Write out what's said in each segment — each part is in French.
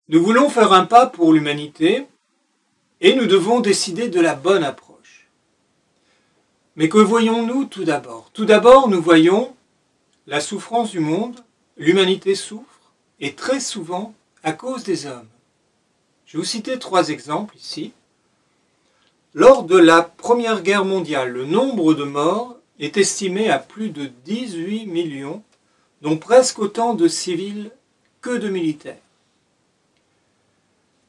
Nous voulons faire un pas pour l'humanité et nous devons décider de la bonne approche. Mais que voyons-nous tout d'abord? Tout d'abord, nous voyons la souffrance du monde, l'humanité souffre, et très souvent à cause des hommes. Je vais vous citer 3 exemples ici. Lors de la Première Guerre mondiale, le nombre de morts est estimé à plus de 18 millions, dont presque autant de civils que de militaires.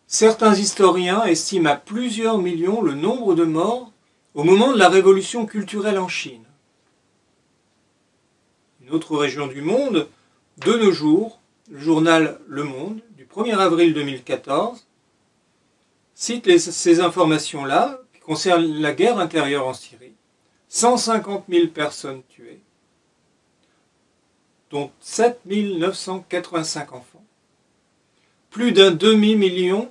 Certains historiens estiment à plusieurs millions le nombre de morts au moment de la révolution culturelle en Chine. Une autre région du monde, de nos jours, le journal Le Monde, du 1er avril 2014, cite ces informations-là, qui concernent la guerre intérieure en Syrie. 150 000 personnes tuées, dont 7 985 enfants. Plus d'un demi-million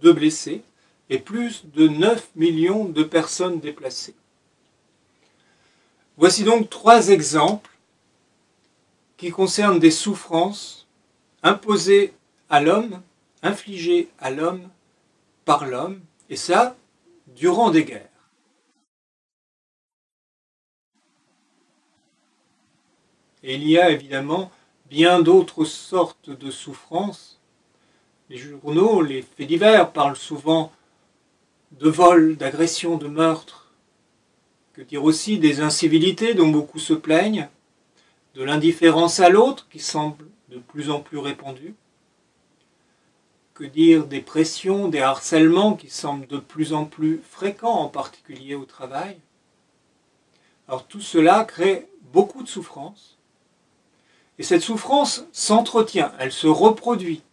de blessés et plus de 9 millions de personnes déplacées. Voici donc 3 exemples qui concernent des souffrances imposées à l'homme, infligées à l'homme par l'homme, et ça, durant des guerres. Et il y a évidemment bien d'autres sortes de souffrances. Les journaux, les faits divers parlent souvent de vols, d'agressions, de meurtres. Que dire aussi des incivilités dont beaucoup se plaignent, de l'indifférence à l'autre qui semble de plus en plus répandue. Que dire des pressions, des harcèlements qui semblent de plus en plus fréquents, en particulier au travail. Alors tout cela crée beaucoup de souffrance. Et cette souffrance s'entretient, elle se reproduit.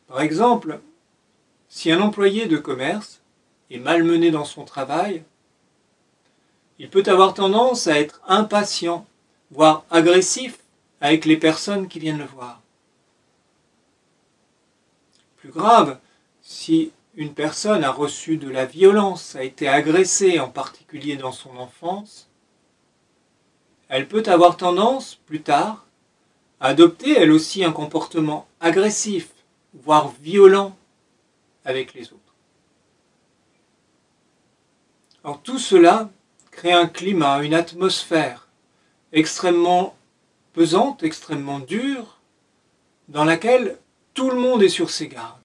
Par exemple, si un employé de commerce est malmené dans son travail, il peut avoir tendance à être impatient, voire agressif avec les personnes qui viennent le voir. Plus grave, si une personne a reçu de la violence, a été agressée, en particulier dans son enfance, elle peut avoir tendance, plus tard, à adopter elle aussi un comportement agressif, voire violent avec les autres. Alors tout cela crée un climat, une atmosphère extrêmement pesante, extrêmement dure, dans laquelle tout le monde est sur ses gardes.